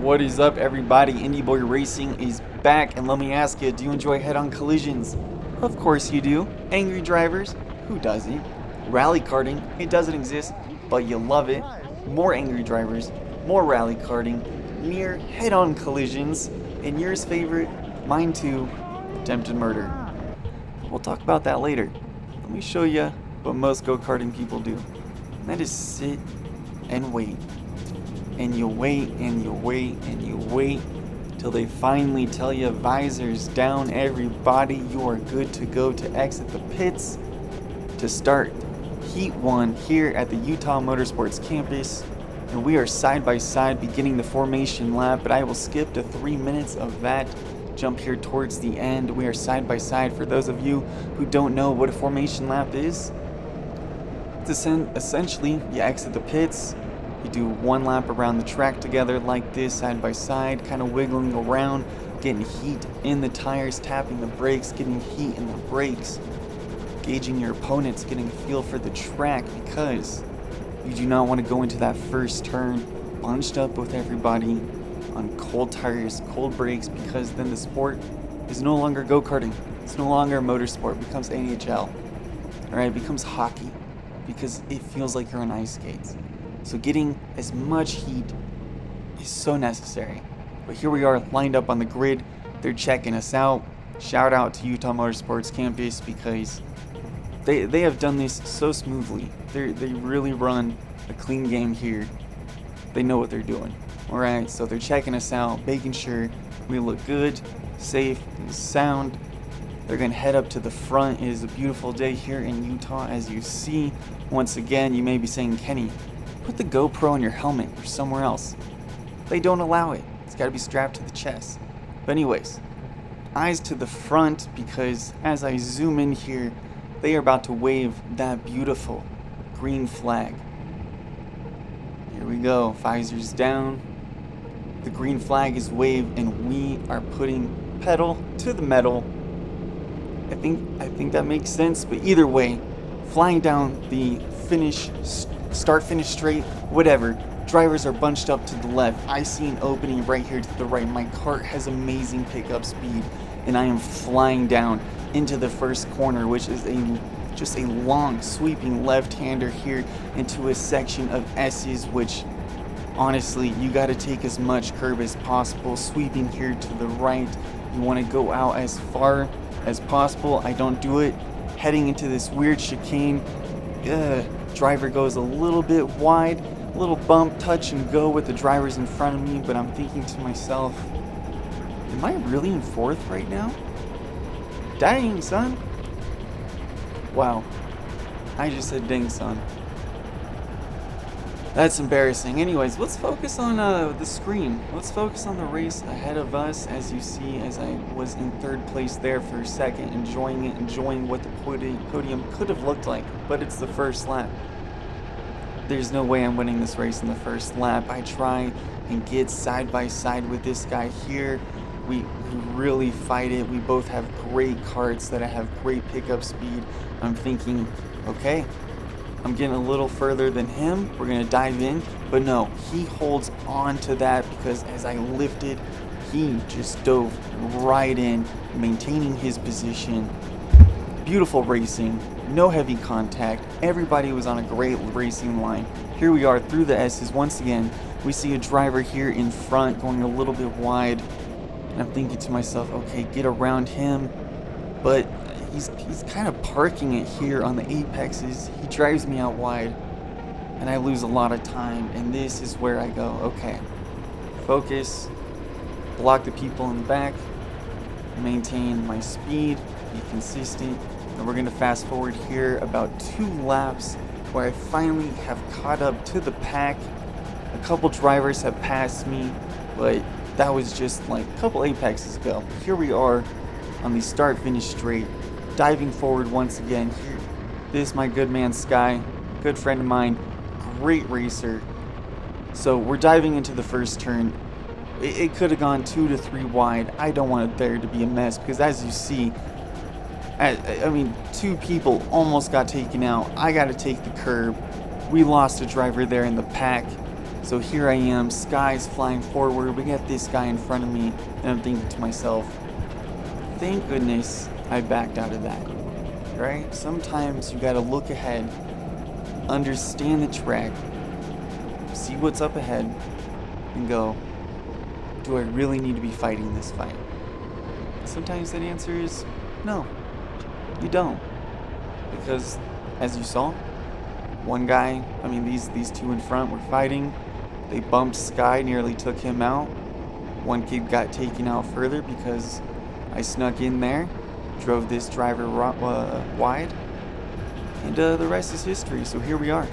What is up, everybody? Indie Boy Racing is back, and let me ask you, do you enjoy head-on collisions? Of course you do. Angry drivers? Who doesn't? Rally karting? It doesn't exist, but you love it. More angry drivers, more rally karting, near head-on collisions, and yours favorite, mine too, attempted murder. We'll talk about that later. Let me show you what most go-karting people do. And that is sit and wait. And you wait and you wait and you wait till they finally tell you visors down, everybody, you are good to go to exit the pits to start Heat 1 here at the Utah Motorsports campus. And we are side by side beginning the formation lap, but I will skip to 3 minutes of that. Jump here towards the end. We are side by side. For those of you who don't know what a formation lap is, it's essentially you exit the pits. You do one lap around the track together like this, side by side, kind of wiggling around, getting heat in the tires, tapping the brakes, getting heat in the brakes, gauging your opponents, getting a feel for the track, because you do not want to go into that first turn bunched up with everybody on cold tires, cold brakes, because then the sport is no longer go-karting. It's no longer motorsport. It becomes NHL. Alright, it becomes hockey, because it feels like you're on ice skates. So getting as much heat is so necessary. But here we are lined up on the grid. They're checking us out. Shout out to Utah Motorsports campus, because they have done this so smoothly. They really run a clean game here. They know what they're doing. Alright, so they're checking us out, making sure we look good, safe, and sound. They're going to head up to the front. It is a beautiful day here in Utah, as you see. Once again, you may be saying, Kenny, put the GoPro on your helmet or somewhere else. They don't allow it. It's got to be strapped to the chest. But anyways, eyes to the front, because as I zoom in here, they are about to wave that beautiful green flag. Here we go. Visors down. The green flag is waved, and we are putting pedal to the metal. I think that makes sense. But either way, flying down the start finish straight, whatever. Drivers are bunched up to the left. I see an opening right here to the right. My kart has amazing pickup speed, and I am flying down into the first corner, which is just a long sweeping left-hander here into a section of S's, which honestly you got to take as much curb as possible. Sweeping here to the right, you want to go out as far as possible. I don't do it. Heading into this weird chicane, driver goes a little bit wide, a little bump, touch and go with the drivers in front of me, but I'm thinking to myself, am I really in fourth right now? Dang, son. Wow. I just said dang, son. That's embarrassing. Anyways, let's focus on the screen. Let's focus on the race ahead of us. As you see, as I was in third place there for a second, enjoying it, enjoying what the podium could have looked like, but it's the first lap. There's no way I'm winning this race in the first lap. I try and get side by side with this guy here. We really fight it. We both have great karts that have great pickup speed. I'm thinking, okay, I'm getting a little further than him. We're going to dive in. But no, he holds on to that, because as I lifted, he just dove right in, maintaining his position. Beautiful racing, no heavy contact. Everybody was on a great racing line. Here we are through the S's. Once again, we see a driver here in front going a little bit wide. And I'm thinking to myself, okay, get around him. But he's kind of parking it here on the apexes. He drives me out wide, and I lose a lot of time. And this is where I go, okay, focus, block the people in the back, maintain my speed, be consistent. And we're going to fast forward here about 2 laps, where I finally have caught up to the pack. A couple drivers have passed me, but that was just like a couple apexes ago. Here we are on the start finish straight, diving forward once again. Here, this is my good man Sky, good friend of mine, great racer. So we're diving into the first turn. It could have gone 2 to 3 wide. I don't want there to be a mess, because as you see, I mean, 2 people almost got taken out. I got to take the curb. We lost a driver there in the pack. So here I am, sky's flying forward, we got this guy in front of me, and I'm thinking to myself, thank goodness I backed out of that, right? Sometimes you gotta look ahead, understand the track, see what's up ahead, and go, do I really need to be fighting this fight? Sometimes that answer is no, you don't. Because, as you saw, one guy, these two in front were fighting. They bumped Sky, nearly took him out. One kid got taken out further because I snuck in there, drove this driver wide, and the rest is history. So here we are.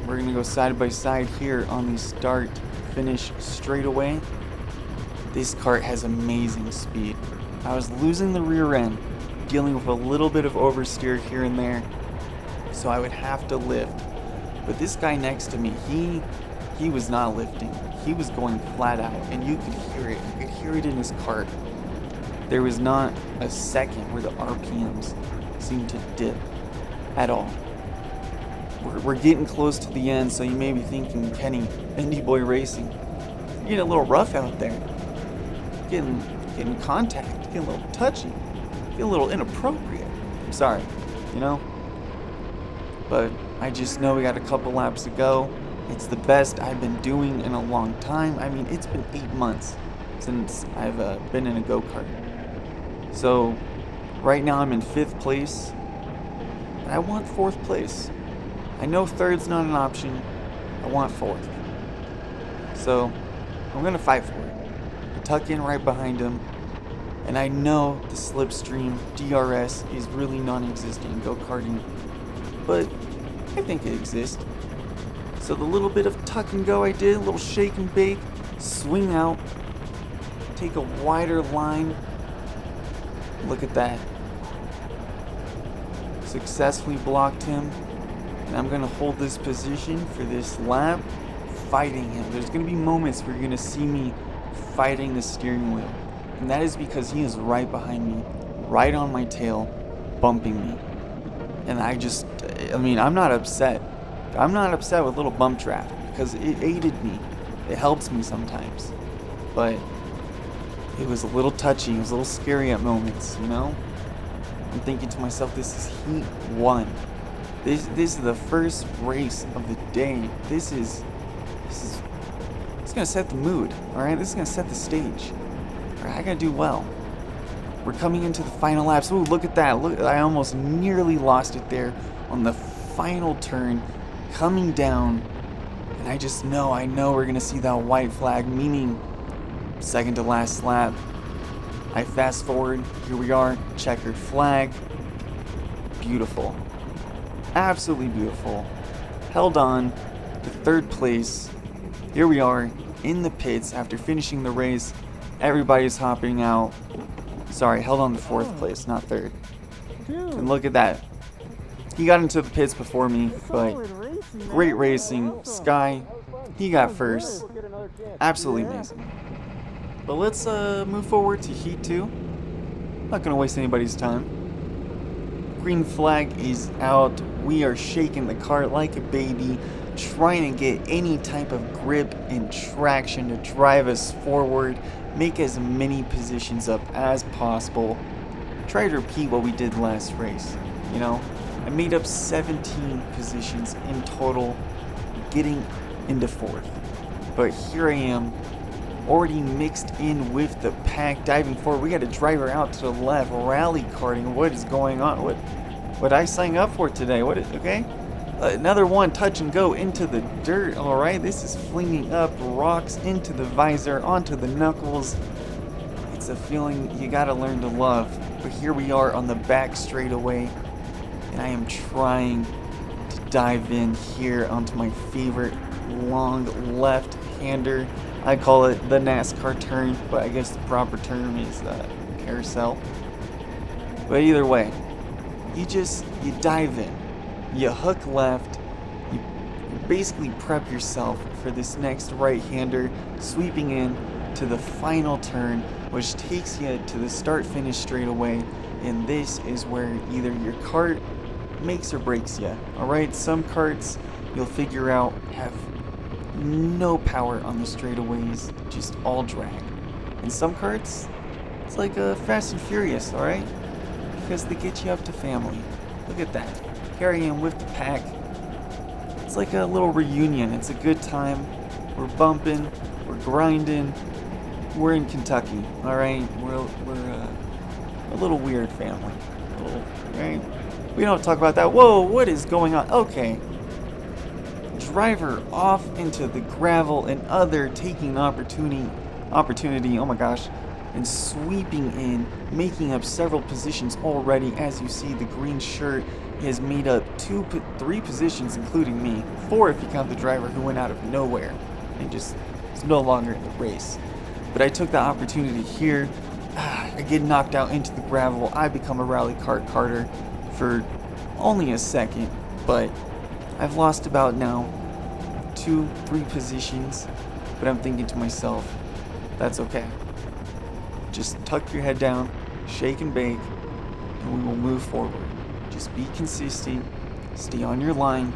We're gonna go side by side here on the start-finish straightaway. This kart has amazing speed. I was losing the rear end, dealing with a little bit of oversteer here and there, so I would have to lift. But this guy next to me, he was not lifting. He was going flat out, and you could hear it. You could hear it in his kart. There was not a second where the RPMs seemed to dip at all. We're getting close to the end, so you may be thinking, Kenny, Indie Boy Racing, you're getting a little rough out there. Getting contact, getting a little touchy, getting a little inappropriate. I'm sorry, you know? But I just know we got a couple laps to go. It's the best I've been doing in a long time. I mean, it's been 8 months since I've been in a go-kart. So right now I'm in 5th place, and I want 4th place. I know 3rd's not an option. I want 4th. So I'm gonna fight for it. I tuck in right behind him, and I know the slipstream DRS is really non-existent in go-karting, but I think it exists. So the little bit of tuck and go I did, a little shake and bake, swing out, take a wider line. Look at that. Successfully blocked him, and I'm gonna hold this position for this lap, fighting him. There's gonna be moments where you're gonna see me fighting the steering wheel, and that is because he is right behind me, right on my tail, bumping me. And I'm not upset. I'm not upset with little bump traffic because it aided me. It helps me sometimes. But it was a little touchy, it was a little scary at moments, you know? I'm thinking to myself, this is heat 1. This is the first race of the day. This is gonna set the mood, alright? This is gonna set the stage. Alright, I gotta do well. We're coming into the final laps. Ooh, look at that. Look, I almost nearly lost it there on the final turn, coming down. And I know we're gonna see that white flag, meaning second to last lap. I fast forward, here we are, checkered flag. Beautiful. Absolutely beautiful. Held on to 3rd place. Here we are in the pits after finishing the race. Everybody's hopping out. Sorry, held on to 4th place, not 3rd. And look at that. He got into the pits before me, but great racing. Sky, he got 1st. Absolutely amazing. But let's move forward to Heat 2. Not going to waste anybody's time. Green flag is out. We are shaking the kart like a baby, trying to get any type of grip and traction to drive us forward, make as many positions up as possible. Try to repeat what we did last race, you know? I made up 17 positions in total, getting into 4th. But here I am, already mixed in with the pack, diving forward. We got a driver out to the left, rally karting. What is going on? What I signed up for today? Okay? Another one, touch and go into the dirt. All right, this is flinging up rocks into the visor, onto the knuckles. It's a feeling you gotta learn to love. But here we are on the back straightaway, and I am trying to dive in here onto my favorite long left-hander. I call it the NASCAR turn, but I guess the proper term is carousel. But either way, you dive in. You hook left, you basically prep yourself for this next right-hander, sweeping in to the final turn, which takes you to the start-finish straightaway, and this is where either your kart makes or breaks you. Alright, some karts you'll figure out have no power on the straightaways, just all drag. And some karts, it's like a Fast and Furious, alright? Because they get you up to family. Look at that. Here I am with the pack. It's like a little reunion. It's a good time. We're bumping, we're grinding. We're in Kentucky, alright? We're a little weird family. Right? We don't talk about that. Whoa, what is going on? Okay. Driver off into the gravel and other taking opportunity, oh my gosh, and sweeping in, making up several positions already. As you see, the green shirt has made up 3 positions, including me. 4 if you count the driver who went out of nowhere and just is no longer in the race. But I took the opportunity here. I get knocked out into the gravel. I become a rally kart karter for only a second, but I've lost about now 2-3 positions. But I'm thinking to myself, that's okay. Just tuck your head down, shake and bake, and we will move forward. Just be consistent, stay on your line.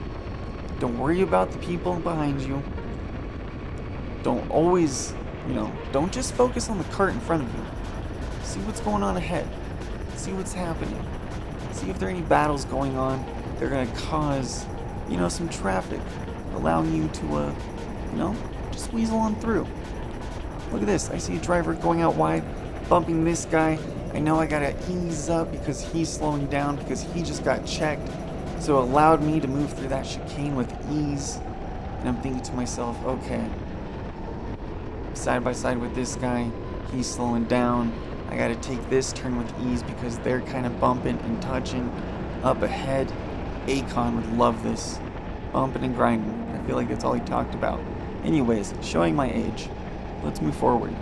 Don't worry about the people behind you. Don't always, don't just focus on the cart in front of you. See what's going on ahead. See what's happening. See if there are any battles going on. They're going to cause, some traffic, allowing you to, just weasel on through. Look at this. I see a driver going out wide, bumping this guy. I know I got to ease up because he's slowing down because he just got checked. So it allowed me to move through that chicane with ease. And I'm thinking to myself, okay, side by side with this guy, he's slowing down. I gotta take this turn with ease because they're kind of bumping and touching up ahead. Akon would love this. Bumping and grinding. I feel like that's all he talked about. Anyways, showing my age. Let's move forward.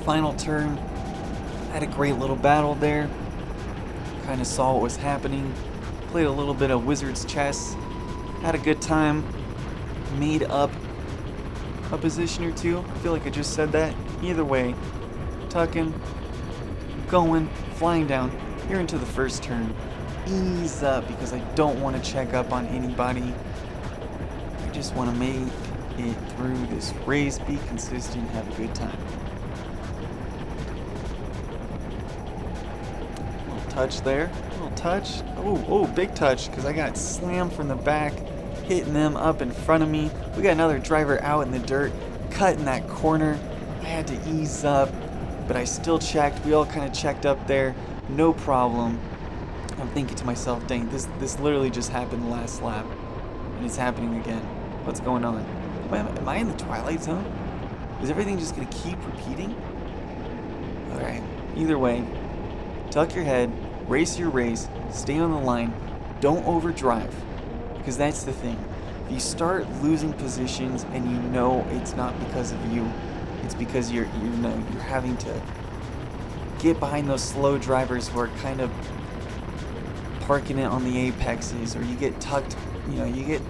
Final turn. Had a great little battle there. Kind of saw what was happening. Played a little bit of Wizard's Chess. Had a good time. Made up a position or 2. I feel like I just said that. Either way, tucking, going, flying down here into the first turn. Ease up because I don't want to check up on anybody. I just want to make it through this race, be consistent, have a good time. Little touch there, little touch. Oh, big touch because I got slammed from the back. Hitting them up in front of me. We got another driver out in the dirt, cutting that corner. I had to ease up, but I still checked. We all kind of checked up there, no problem. I'm thinking to myself, dang, this literally just happened the last lap, and it's happening again. What's going on? Am I in the Twilight Zone? Is everything just gonna keep repeating? Alright, either way, tuck your head, race your race, stay on the line, don't overdrive. Because that's the thing. If you start losing positions and you know it's not because of you, it's because you're having to get behind those slow drivers who are kind of parking it on the apexes, or you get tucked, you get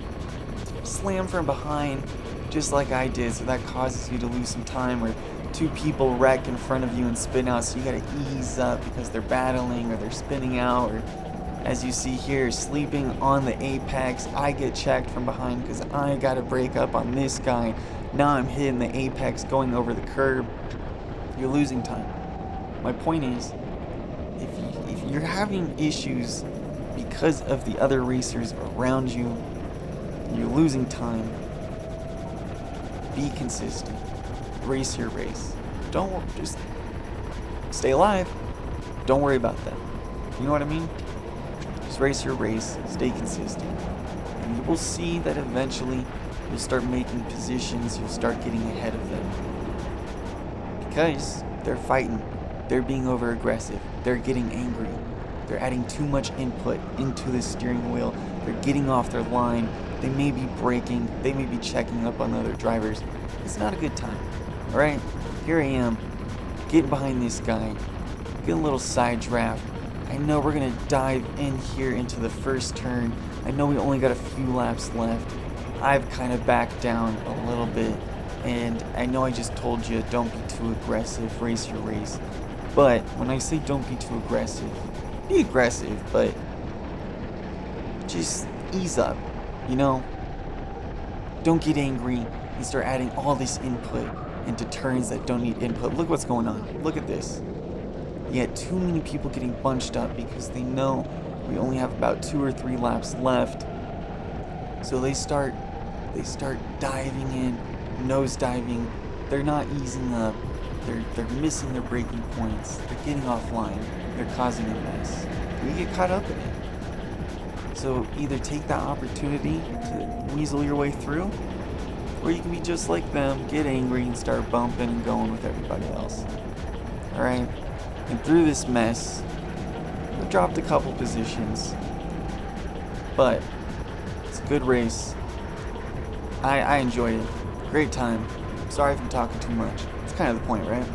slammed from behind just like I did, so that causes you to lose some time, or 2 people wreck in front of you and spin out, so you gotta ease up because they're battling or they're spinning out, or as you see here, sleeping on the apex. I get checked from behind because I gotta break up on this guy. Now I'm hitting the apex, going over the curb. You're losing time. My point is, if you're having issues because of the other racers around you, you're losing time. Be consistent. Race your race. Just stay alive. Don't worry about that. You know what I mean? Just race your race, stay consistent, and you will see that eventually you'll start making positions, you'll start getting ahead of them. Because they're fighting, they're being over aggressive, they're getting angry, they're adding too much input into the steering wheel, they're getting off their line, they may be braking, they may be checking up on other drivers. It's not a good time. Alright, here I am, getting behind this guy, getting a little side draft. I know we're going to dive in here into the first turn. I know we only got a few laps left. I've kind of backed down a little bit. And I know I just told you, don't be too aggressive, race your race. But when I say don't be aggressive, but just ease up, you know? Don't get angry and start adding all this input into turns that don't need input. Look what's going on. Look at this. Yet too many people getting bunched up because they know we only have about 2 or 3 laps left. So they start diving in, nose diving. They're not easing up. They're missing their braking points. They're getting offline. They're causing a mess. You get caught up in it. So either take that opportunity to weasel your way through, or you can be just like them, get angry and start bumping and going with everybody else. Alright? And through this mess, I dropped a couple positions, but it's a good race. I enjoyed it. Great time. Sorry if I'm talking too much. It's kind of the point, right?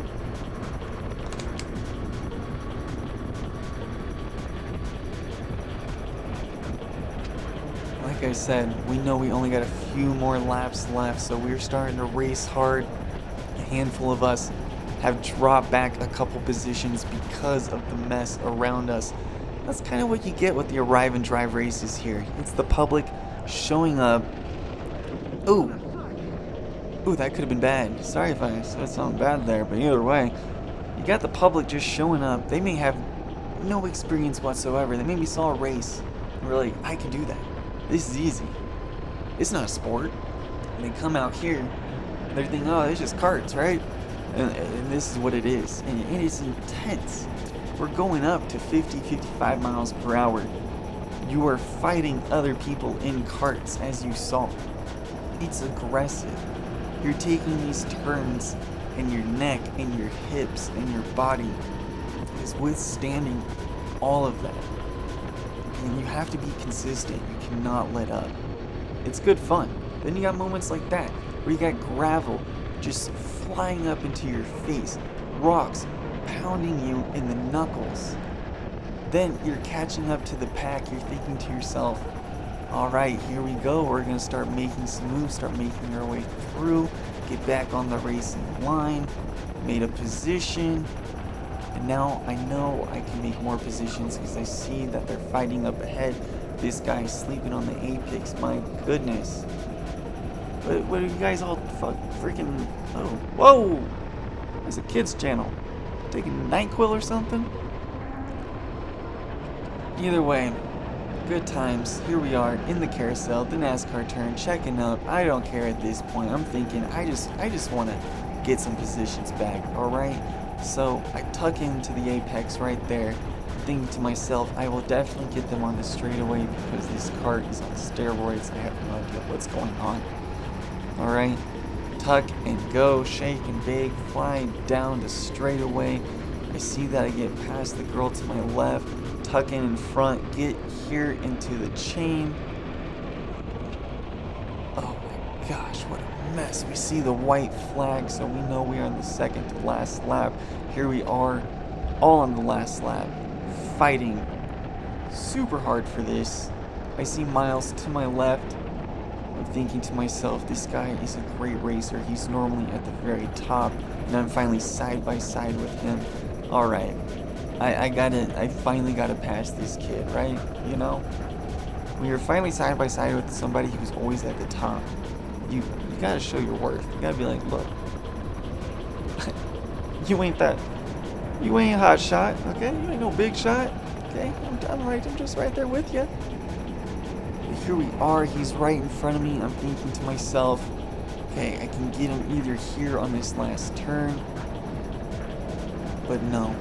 Like I said, we know we only got a few more laps left, so we're starting to race hard. A handful of us have dropped back a couple positions because of the mess around us. That's kind of what you get with the arrive and drive races here. It's the public showing up. Ooh, that could have been bad. Sorry if I said something bad there, but either way, you got the public just showing up. They may have no experience whatsoever. They maybe saw a race and were like, I can do that. This is easy. It's not a sport. And they come out here and they're thinking, oh, it's just karts, right? And this is what it is. And it is intense. We're going up to 50, 55 miles per hour. You are fighting other people in karts, as you saw. It's aggressive. You're taking these turns, and your neck and your hips and your body is withstanding all of that. And you have to be consistent. You cannot let up. It's good fun. Then you got moments like that where you got gravel just flying up into your face, rocks pounding you in the knuckles. Then you're catching up to the pack. You're thinking to yourself, all right, here we go. We're going to start making some moves, start making our way through, get back on the racing line, made a position, and now I know I can make more positions because I see that they're fighting up ahead. This guy's sleeping on the apex, my goodness. What are you guys all freaking, oh, whoa! It's a kid's channel. Taking NyQuil or something? Either way, good times. Here we are in the carousel, the NASCAR turn, checking up. I don't care at this point. I'm thinking I just want to get some positions back, alright? So I tuck into the apex right there, thinking to myself, I will definitely get them on the straightaway because this kart is on steroids. I have no idea what's going on. Alright, tuck and go, shake and bake, fly down the straightaway. I see that I get past the girl to my left, tuck in front, get here into the chain. Oh my gosh, what a mess. We see the white flag, so we know we are on the second to last lap. Here we are, all on the last lap, fighting super hard for this. I see Miles to my left. I'm thinking to myself, this guy is a great racer. He's normally at the very top, and I'm finally side by side with him. All right, I finally gotta pass this kid, right? You know, when you're finally side by side with somebody who's always at the top, you gotta show your worth. You gotta be like, look, you ain't hot shot, okay? You ain't no big shot, okay? I'm just right there with you. Here we are, he's right in front of me. I'm thinking to myself, okay, I can get him either here on this last turn, but no.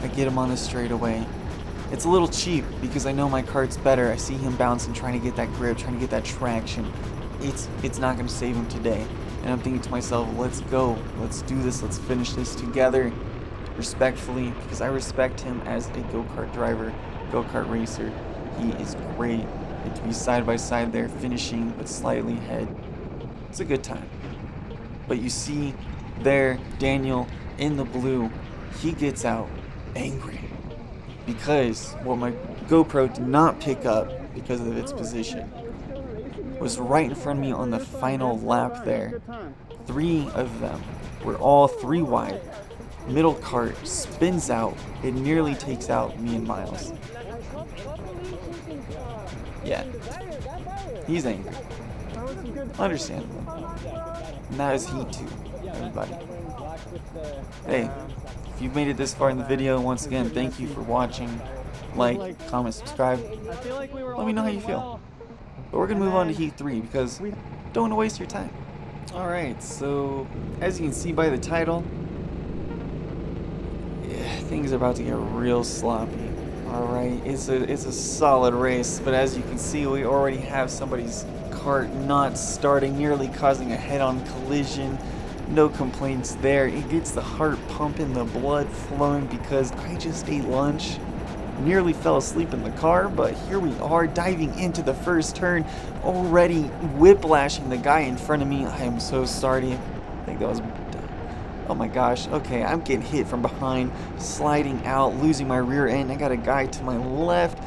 I get him on the straightaway. It's a little cheap because I know my kart's better. I see him bouncing, trying to get that grip, trying to get that traction. It's not going to save him today. And I'm thinking to myself, let's go. Let's do this. Let's finish this together respectfully because I respect him as a go-kart driver, go-kart racer. He is great. And to be side by side there, finishing but slightly ahead, it's a good time. But you see there, Daniel in the blue, he gets out angry because what my GoPro did not pick up because of its position was right in front of me on the final lap there. 3 of them were all 3 wide. Middle cart spins out. It nearly takes out me and Miles. Yeah, he's angry. Understandable. And that is heat too, everybody. Hey, if you've made it this far in the video, once again, thank you for watching. Like, comment, subscribe. Let me know how you feel. But we're going to move on to Heat 3 because don't want to waste your time. Alright, so as you can see by the title, things are about to get real sloppy. Alright, it's a solid race, but as you can see, we already have somebody's cart not starting, nearly causing a head-on collision. No complaints there. It gets the heart pumping, the blood flowing because I just ate lunch. Nearly fell asleep in the car, but here we are diving into the first turn, already whiplashing the guy in front of me. I am so sorry. I think that was... Oh my gosh. Okay, I'm getting hit from behind, sliding out, losing my rear end. I got a guy to my left,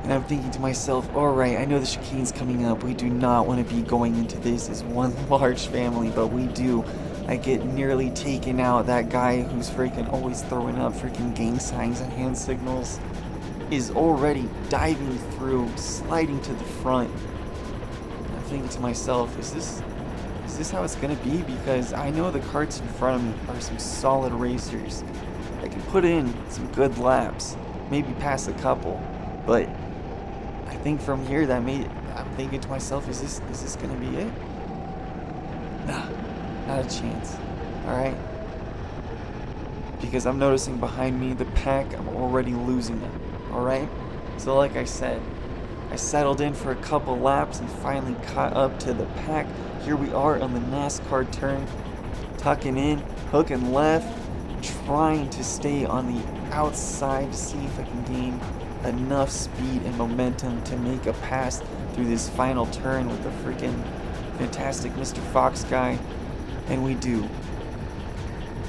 and I'm thinking to myself, alright, I know the chicane's coming up. We do not want to be going into this as one large family, but we do. I get nearly taken out. That guy who's freaking always throwing up freaking gang signs and hand signals is already diving through, sliding to the front. I'm thinking to myself, is this how it's gonna be? Because I know the carts in front of me are some solid racers. I can put in some good laps, maybe pass a couple, but I think from here I'm thinking to myself, is this gonna be it? Nah. Not a chance. Alright? Because I'm noticing behind me, the pack, I'm already losing them. Alright? So like I said, I settled in for a couple laps and finally caught up to the pack. Here we are on the NASCAR turn, tucking in, hooking left, trying to stay on the outside to see if I can gain enough speed and momentum to make a pass through this final turn with the freaking fantastic Mr. Fox guy. And we do.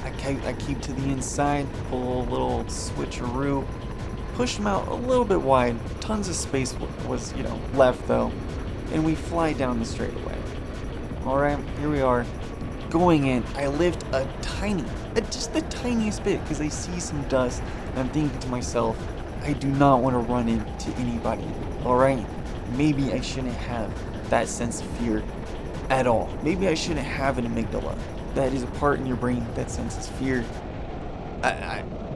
I keep to the inside, pull a little switcheroo, push him out a little bit wide. Tons of space was, left though. And we fly down the straightaway. Alright, here we are. Going in, I lift just the tiniest bit because I see some dust. And I'm thinking to myself, I do not want to run into anybody. Alright? Maybe I shouldn't have that sense of fear at all. Maybe I shouldn't have an amygdala. That is a part in your brain that senses fear.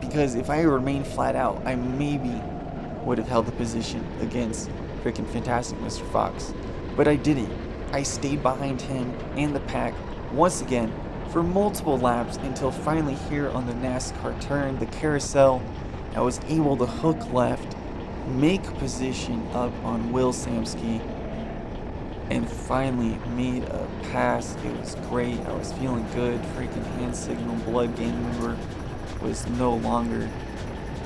Because if I remained flat out, I maybe would have held the position against freaking fantastic Mr. Fox. But I didn't. I stayed behind him and the pack once again for multiple laps until finally here on the NASCAR turn, the carousel, I was able to hook left, make position up on Will Samsky, and finally made a pass. It was great. I was feeling good. Freaking hand signal, blood gang member was no longer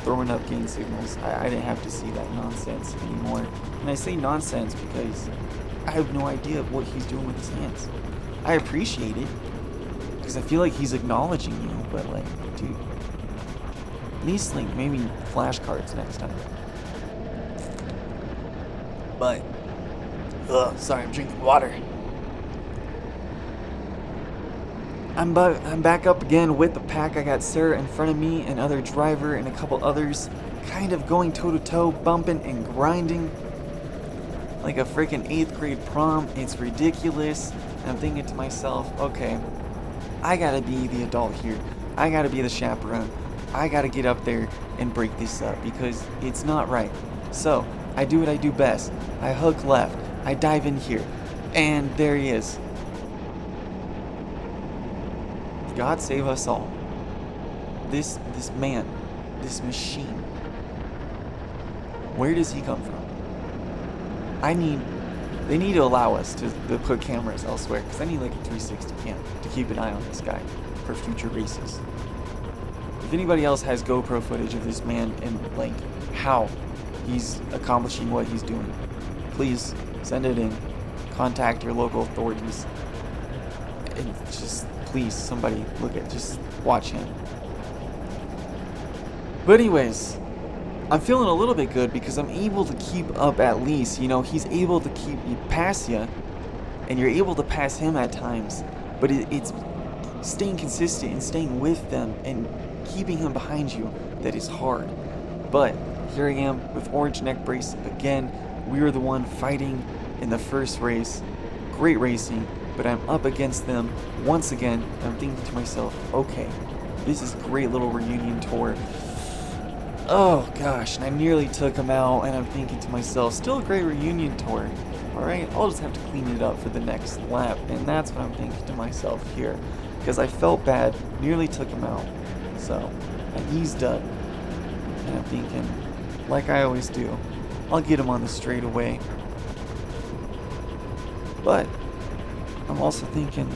throwing up gang signals. I didn't have to see that nonsense anymore. And I say nonsense because I have no idea what he's doing with his hands. I appreciate it because I feel like he's acknowledging you, but like, dude, at least like maybe flashcards next time. But sorry, I'm drinking water. I'm back up again with the pack. I got Sarah in front of me, another driver, and a couple others, kind of going toe-to-toe, bumping and grinding like a freaking 8th grade prom. It's ridiculous. And I'm thinking to myself, okay, I gotta be the adult here. I gotta be the chaperone. I gotta get up there and break this up because it's not right. So I do what I do best. I hook left. I dive in here, and there he is. God save us all. This man, this machine. Where does he come from? They need to allow us to put cameras elsewhere, because I need like a 360 cam to keep an eye on this guy for future races. If anybody else has GoPro footage of this man and like how he's accomplishing what he's doing, please send it in. Contact your local authorities. And just please, somebody just watch him. But anyways, I'm feeling a little bit good because I'm able to keep up at least. He's able to keep you pass you, and you're able to pass him at times. But it's staying consistent and staying with them and keeping him behind you that is hard. But here I am with orange neck brace again. We were the one fighting in the first race. Great racing, but I'm up against them once again. And I'm thinking to myself, okay, this is a great little reunion tour. Oh gosh, and I nearly took him out, and I'm thinking to myself, still a great reunion tour. Alright, I'll just have to clean it up for the next lap, and that's what I'm thinking to myself here. Because I felt bad, nearly took him out. So, I eased up, and I'm thinking, like I always do, I'll get him on the straightaway. But I'm also thinking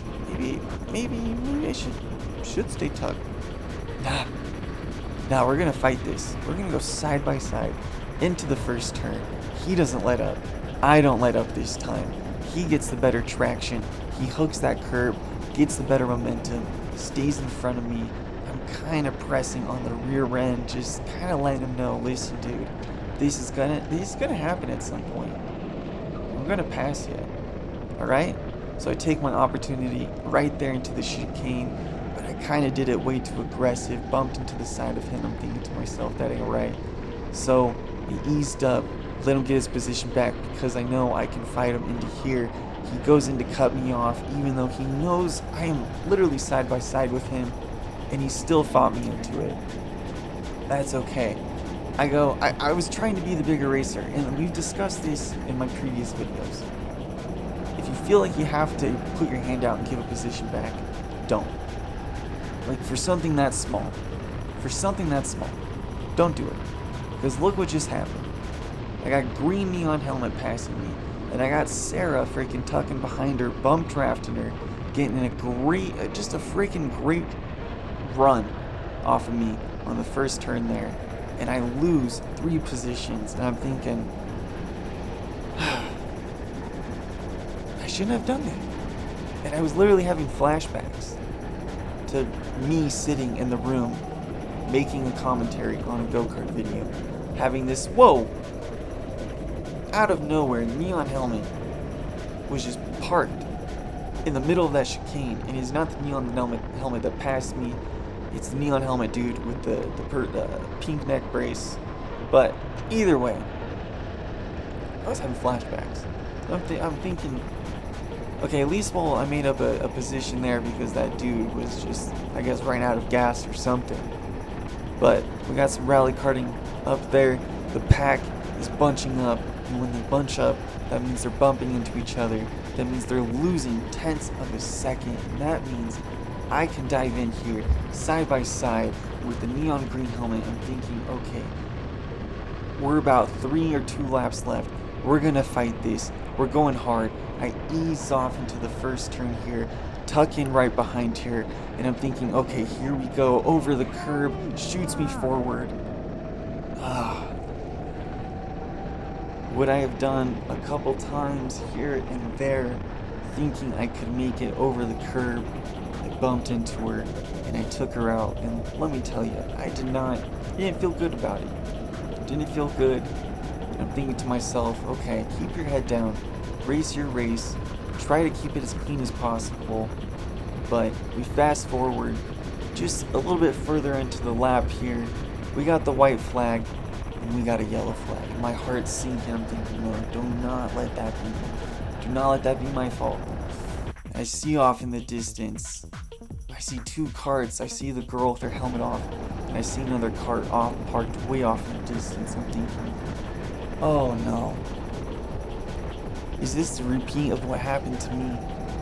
maybe I should stay tucked. Nah, we're gonna fight this. We're gonna go side by side into the first turn. He doesn't let up. I don't let up this time. He gets the better traction. He hooks that curb, gets the better momentum, stays in front of me. I'm kind of pressing on the rear end, just kind of letting him know, listen, dude, this is gonna happen at some point. I'm gonna pass you. Alright? So I take my opportunity right there into the chicane, but I kind of did it way too aggressive, bumped into the side of him. I'm thinking to myself, that ain't right. So I eased up, let him get his position back because I know I can fight him into here. He goes in to cut me off, even though he knows I am literally side by side with him, and he still fought me into it. That's okay. I was trying to be the bigger racer, and we've discussed this in my previous videos. If you feel like you have to put your hand out and give a position back, don't. Like, for something that small, don't do it. Because look what just happened. I got green neon helmet passing me, and I got Sarah freaking tucking behind her, bump drafting her, getting in just a freaking great run off of me on the first turn there. And I lose 3 positions, and I'm thinking, I shouldn't have done that. And I was literally having flashbacks to me sitting in the room making a commentary on a go-kart video, having this, whoa, out of nowhere, neon helmet was just parked in the middle of that chicane, and it's not the neon helmet that passed me, it's the neon helmet dude with the pink neck brace. But either way, I was having flashbacks. I'm thinking, okay, at least I made up a position there because that dude was just, I guess, running out of gas or something. But we got some rally karting up there. The pack is bunching up, and when they bunch up, that means they're bumping into each other. That means they're losing tenths of a second, and that means I can dive in here side by side with the neon green helmet. I'm thinking, okay, we're about 3 or 2 laps left. We're gonna fight this. We're going hard. I ease off into the first turn here, tuck in right behind here, and I'm thinking, okay, here we go, over the curb, shoots me forward. Would I have done a couple times here and there, thinking I could make it over the curb? I bumped into her, and I took her out, and let me tell you, I didn't feel good about it. Didn't feel good. And I'm thinking to myself, okay, keep your head down, race your race, try to keep it as clean as possible. But we fast forward just a little bit further into the lap here. We got the white flag, and we got a yellow flag. My heart's sinking. I'm thinking, no, do not let that be. Do not let that be my fault. I see off in the distance, I see 2 carts. I see the girl with her helmet off, and I see another cart parked way off in the distance. I'm thinking, oh no. Is this a repeat of what happened to me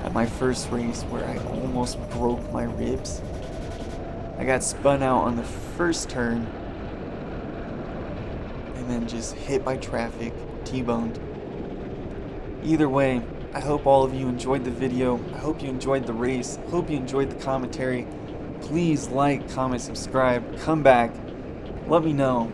at my first race where I almost broke my ribs? I got spun out on the first turn and then just hit by traffic, T-boned. Either way, I hope all of you enjoyed the video. I hope you enjoyed the race. I hope you enjoyed the commentary. Please like, comment, subscribe, come back, let me know.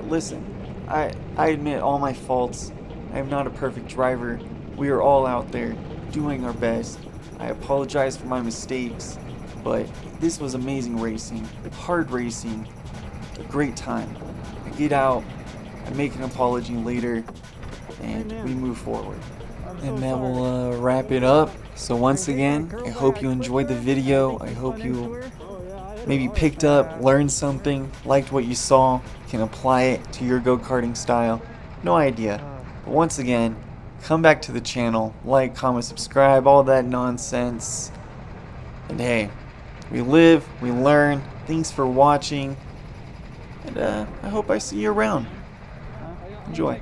Listen, I admit all my faults. I am not a perfect driver. We are all out there doing our best. I apologize for my mistakes, but this was amazing racing, hard racing, a great time. I get out, I make an apology later, and we move forward. And that will wrap it up. So once again, I hope you enjoyed the video. I hope you maybe picked up, learned something, liked what you saw, can apply it to your go-karting style. No idea. But once again, come back to the channel, like, comment, subscribe, all that nonsense. And hey, we live, we learn. Thanks for watching. And I hope I see you around. Enjoy.